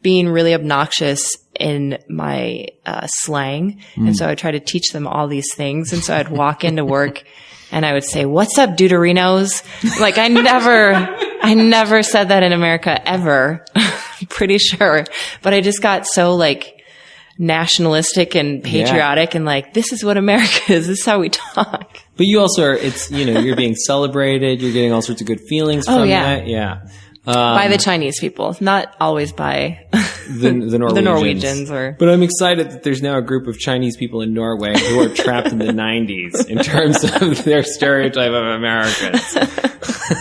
being really obnoxious in my slang. And so I would try to teach them all these things. And so I'd walk into work and I would say, what's up, Deuterinos? Like I never said that in America ever. I'm pretty sure. But I just got so like nationalistic and patriotic and like, this is what America is. This is how we talk. But you also are, you're being celebrated. You're getting all sorts of good feelings from that. Yeah. By the Chinese people, not always by the Norwegians. The Norwegians But I'm excited that there's now a group of Chinese people in Norway who are trapped in the 90s in terms of their stereotype of Americans.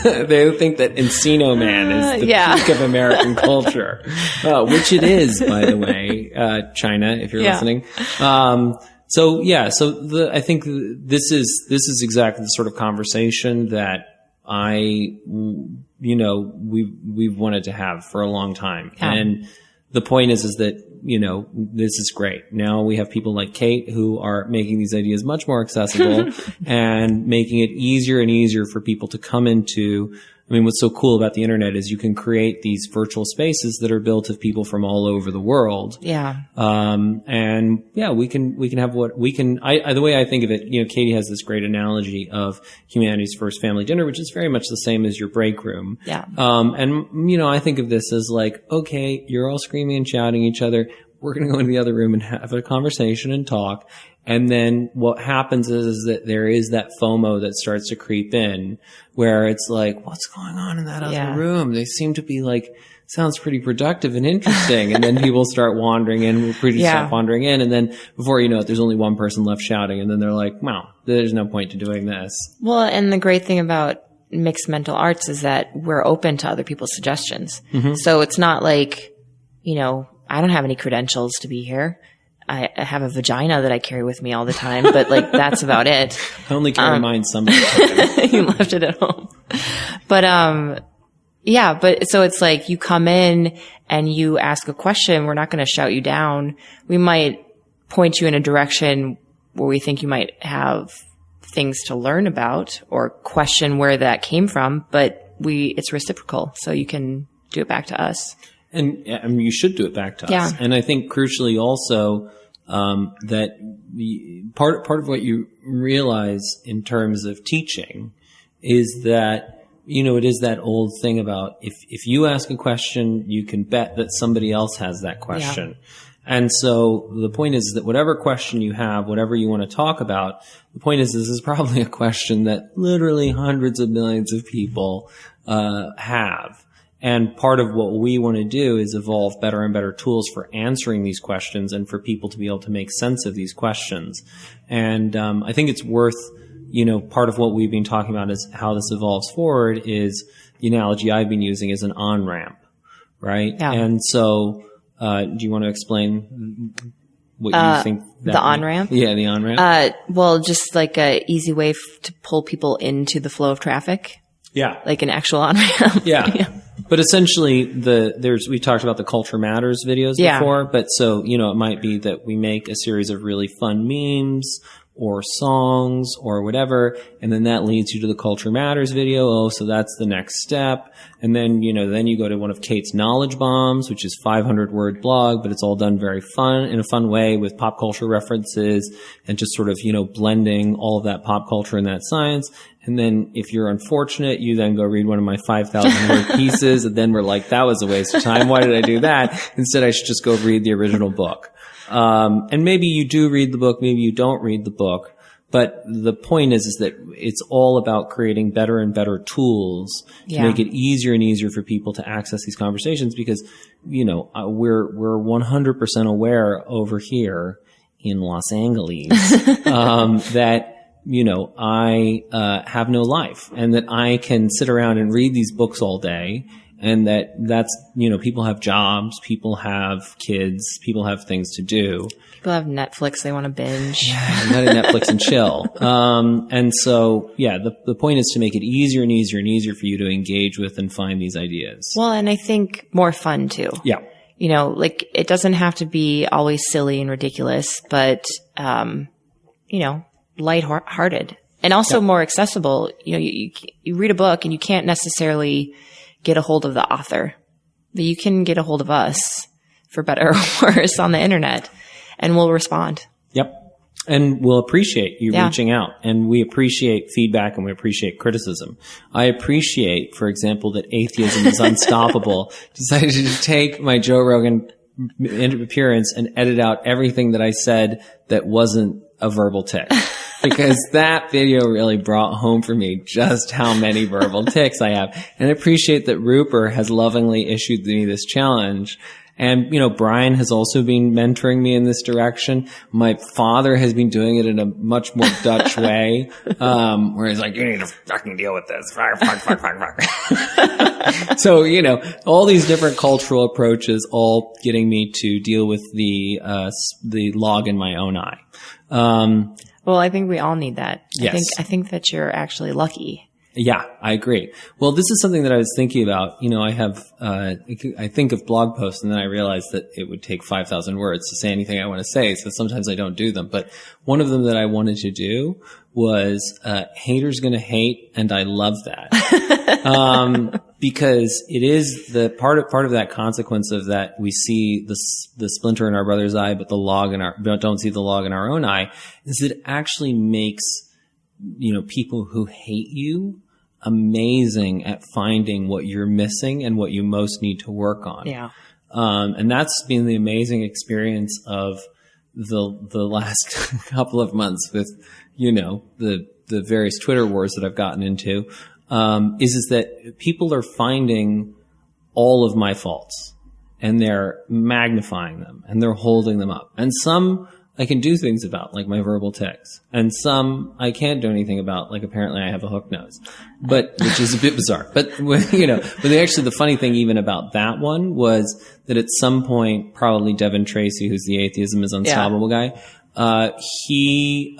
They think that Encino Man is the peak of American culture, which it is, by the way, China, if you're listening. I think this is exactly the sort of conversation that we've wanted to have for a long time. Yeah. And the point is that, this is great. Now we have people like Cate who are making these ideas much more accessible and making it easier and easier for people to come into. I mean, what's so cool about the internet is you can create these virtual spaces that are built of people from all over the world. Yeah. We can have the way I think of it, Katie has this great analogy of humanity's first family dinner, which is very much the same as your break room. Yeah. I think of this as like, okay, you're all screaming and shouting at each other. We're going to go into the other room and have a conversation and talk. And then what happens is that there is that FOMO that starts to creep in where it's like, what's going on in that other room? They seem to be like, sounds pretty productive and interesting. And then people start wandering in, stop wandering in. And then before you know it, there's only one person left shouting. And then they're like, wow, there's no point to doing this. Well, and the great thing about mixed mental arts is that we're open to other people's suggestions. Mm-hmm. So it's not like, I don't have any credentials to be here. I have a vagina that I carry with me all the time, but like that's about it. I only carry mine some of the time. You left it at home. But but so it's like you come in and you ask a question. We're not going to shout you down. We might point you in a direction where we think you might have things to learn about or question where that came from, but it's reciprocal. So you can do it back to us. And you should do it back to us. And I think crucially also, that part of what you realize in terms of teaching is that, it is that old thing about if you ask a question, you can bet that somebody else has that question. Yeah. And so the point is that whatever question you have, whatever you want to talk about, the point is this is probably a question that literally hundreds of millions of people, have. And part of what we want to do is evolve better and better tools for answering these questions and for people to be able to make sense of these questions. And I think it's worth, part of what we've been talking about is how this evolves forward is the analogy I've been using is an on-ramp, right? Yeah. And so do you want to explain what you think that the on-ramp? Yeah, the on-ramp. Just like a easy way to pull people into the flow of traffic. Yeah. Like an actual on-ramp. Yeah. But essentially we talked about the Culture Matters videos before, but so, it might be that we make a series of really fun memes or songs or whatever. And then that leads you to the Culture Matters video. Oh, so that's the next step. And then, then you go to one of Cate's knowledge bombs, which is 500-word blog, but it's all done very in a fun way with pop culture references and just sort of, blending all of that pop culture and that science. And then if you're unfortunate, you then go read one of my 5,000-word pieces. And then we're like, that was a waste of time. Why did I do that? Instead, I should just go read the original book. And maybe you do read the book, maybe you don't read the book. But the point is that it's all about creating better and better tools to make it easier and easier for people to access these conversations because, we're 100% aware over here in Los Angeles, that, I have no life and that I can sit around and read these books all day. And that's, people have jobs, people have kids, people have things to do. People have Netflix they want to binge. Yeah, you gotta Netflix and chill. And so, the point is to make it easier and easier and easier for you to engage with and find these ideas. Well, and I think more fun too. Yeah. It doesn't have to be always silly and ridiculous, but, lighthearted and also more accessible. You read a book and you can't necessarily get a hold of the author, but you can get a hold of us for better or worse on the internet and we'll respond. Yep. And we'll appreciate you reaching out, and we appreciate feedback and we appreciate criticism. I appreciate, for example, that Atheism is Unstoppable decided to take my Joe Rogan appearance and edit out everything that I said that wasn't a verbal tick. Because that video really brought home for me just how many verbal tics I have. And I appreciate that Rupert has lovingly issued me this challenge. And, Bryan has also been mentoring me in this direction. My father has been doing it in a much more Dutch way, where he's like, you need to fucking deal with this. Fuck. So, all these different cultural approaches all getting me to deal with the log in my own eye. Well, I think we all need that. Yes. I think that you're actually lucky. Yeah, I agree. Well, this is something that I was thinking about. I have, I think of blog posts and then I realized that it would take 5,000 words to say anything I want to say. So sometimes I don't do them. But one of them that I wanted to do was, haters gonna hate. And I love that. Because it is the part of that consequence of that we see the splinter in our brother's eye, but the log don't see the log in our own eye, is it actually makes, people who hate you amazing at finding what you're missing and what you most need to work on. Yeah. And that's been the amazing experience of the last couple of months with, the various Twitter wars that I've gotten into. Is that people are finding all of my faults and they're magnifying them and they're holding them up. And some I can do things about, like my verbal tics, and some I can't do anything about, like apparently I have a hook nose, which is a bit bizarre. But but actually the funny thing even about that one was that at some point, probably Devin Tracy, who's the Atheism is Unstoppable guy, he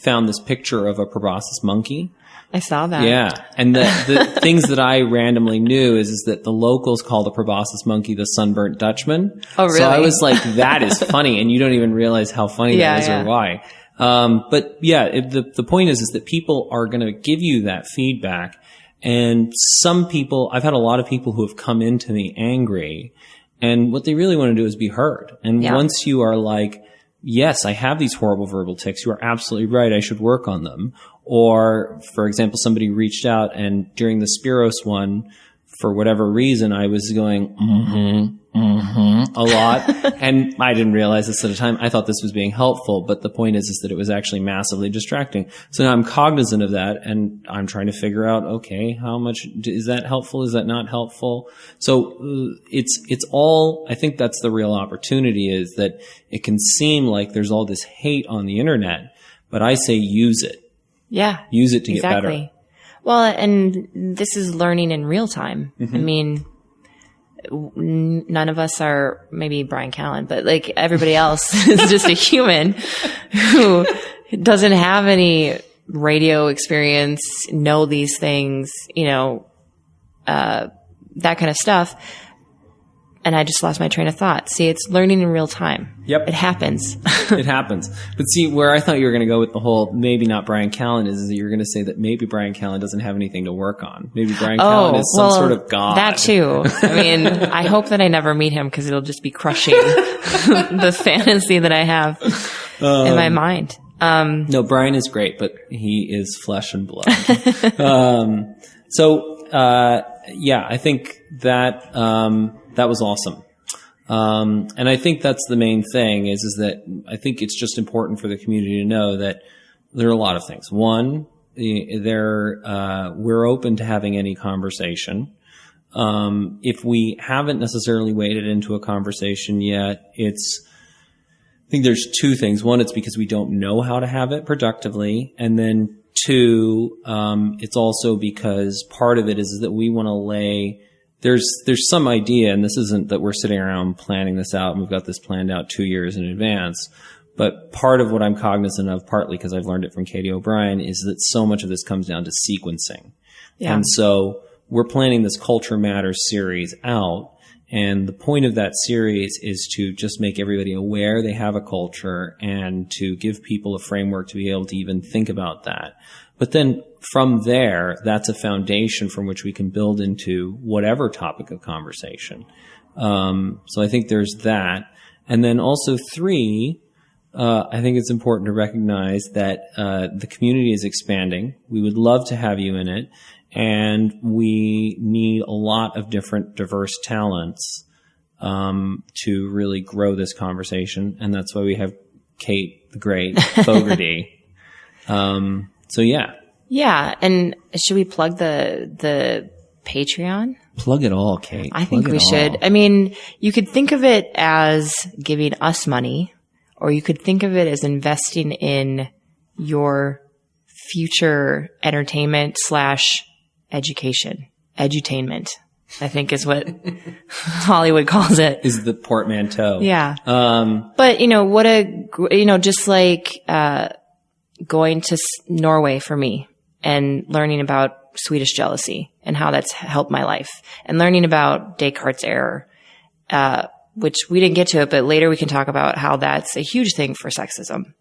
found this picture of a proboscis monkey. I saw that. Yeah. And the things that I randomly knew is that the locals call the proboscis monkey the sunburnt Dutchman. Oh, really? So I was like, that is funny. And you don't even realize how funny that is or why. The point is that people are going to give you that feedback. And some people, I've had a lot of people who have come into me angry, and what they really want to do is be heard. And once you are like, yes, I have these horrible verbal tics, you are absolutely right, I should work on them. Or, for example, somebody reached out and during the Spiros one, for whatever reason, I was going, a lot. And I didn't realize this at the time. I thought this was being helpful, but the point is that it was actually massively distracting. So now I'm cognizant of that and I'm trying to figure out, okay, how much is that helpful? Is that not helpful? So it's all, I think that's the real opportunity, is that it can seem like there's all this hate on the internet, but I say use it. Yeah. Use it to get better. Well, and this is learning in real time. Mm-hmm. I mean, none of us are, maybe Bryan Callen, but like everybody else is just a human who doesn't have any radio experience, know these things, that kind of stuff. And I just lost my train of thought. See, it's learning in real time. Yep. It happens. It happens. But see, where I thought you were going to go with the whole maybe not Bryan Callen is that you're going to say that maybe Bryan Callen doesn't have anything to work on. Maybe Bryan Callen is some sort of god. That too. I mean, I hope that I never meet him because it'll just be crushing the fantasy that I have in my mind. No, Bryan is great, but he is flesh and blood. Yeah, I think that that was awesome. And I think that's the main thing is that I think it's just important for the community to know that there are a lot of things. One, we're open to having any conversation. If we haven't necessarily waded into a conversation yet, I think there's two things. One, it's because we don't know how to have it productively. And then two, it's also because part of it is that we want to lay, there's some idea, and this isn't that we're sitting around planning this out and we've got this planned out 2 years in advance. But part of what I'm cognizant of, partly because I've learned it from Cate O'Brien, is that so much of this comes down to sequencing. Yeah. And so we're planning this Culture Matters series out. And the point of that series is to just make everybody aware they have a culture and to give people a framework to be able to even think about that. But then from there, that's a foundation from which we can build into whatever topic of conversation. So I think there's that. And then also 3, I think it's important to recognize that the community is expanding. We would love to have you in it. And we need a lot of different diverse talents to really grow this conversation. And that's why we have Cate the Great Fogarty. So yeah. Yeah. And should we plug the Patreon? Plug it all, Cate. I think we should. I mean, you could think of it as giving us money, or you could think of it as investing in your future entertainment / education. Edutainment, I think is what Hollywood calls it. Is the portmanteau. Yeah. But just like, going to Norway for me and learning about Swedish jealousy and how that's helped my life, and learning about Descartes' error, which we didn't get to it, but later we can talk about how that's a huge thing for sexism.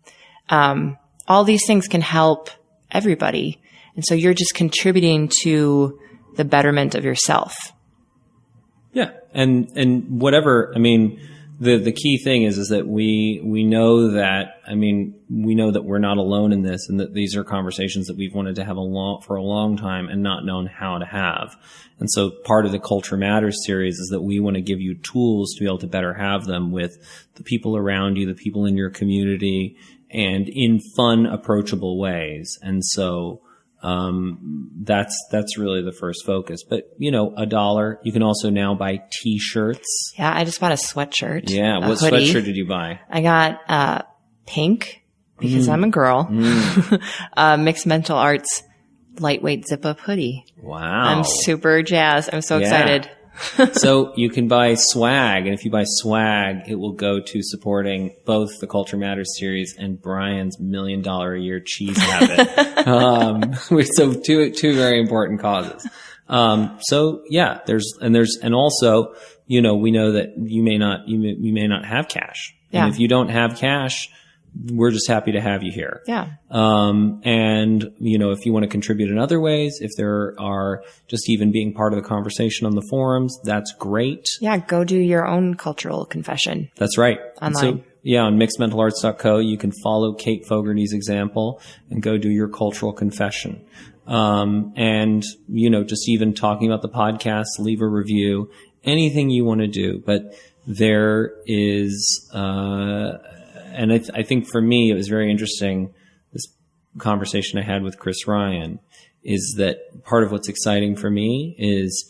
All these things can help everybody. And so you're just contributing to the betterment of yourself. Yeah. And whatever, I mean, the key thing is that we know that, we know that we're not alone in this, and that these are conversations that we've wanted to have for a long time and not known how to have. And so part of the Culture Matters series is that we want to give you tools to be able to better have them with the people around you, the people in your community, and in fun, approachable ways. And so, that's really the first focus. But, $1. You can also now buy T-shirts. Yeah, I just bought a sweatshirt. Yeah, what hoodie. Sweatshirt did you buy? I got pink because I'm a girl. Mixed Mental Arts lightweight zip-up hoodie. Wow. I'm super jazzed. I'm so excited. So you can buy swag, and if you buy swag, it will go to supporting both the Culture Matters series and Bryan's $1 million a year cheese habit. So two very important causes. So yeah, and also, we know that you may not have cash. Yeah. And if you don't have cash, we're just happy to have you here. Yeah. And, if you want to contribute in other ways, if there are just even being part of the conversation on the forums, that's great. Yeah. Go do your own cultural confession. That's right. Online. And so, yeah, on mixedmentalarts.co, you can follow Cate Fogarty's example and go do your cultural confession. And, just even talking about the podcast, leave a review, anything you want to do. But there is, and I think for me, it was very interesting, this conversation I had with Chris Ryan, is that part of what's exciting for me is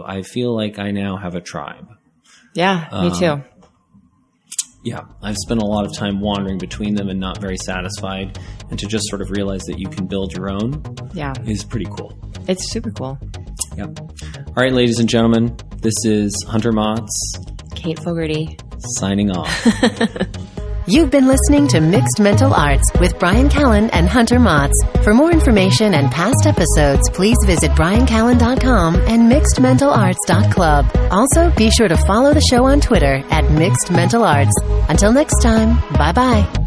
I feel like I now have a tribe. Yeah, me too. Yeah, I've spent a lot of time wandering between them and not very satisfied. And to just sort of realize that you can build your own is pretty cool. It's super cool. Yeah. All right, ladies and gentlemen, this is Hunter Maats. Cate Fogarty. Signing off. You've been listening to Mixed Mental Arts with Bryan Callen and Hunter Maats. For more information and past episodes, please visit bryancallen.com and mixedmentalarts.club. Also, be sure to follow the show on Twitter at Mixed Mental Arts. Until next time, bye-bye.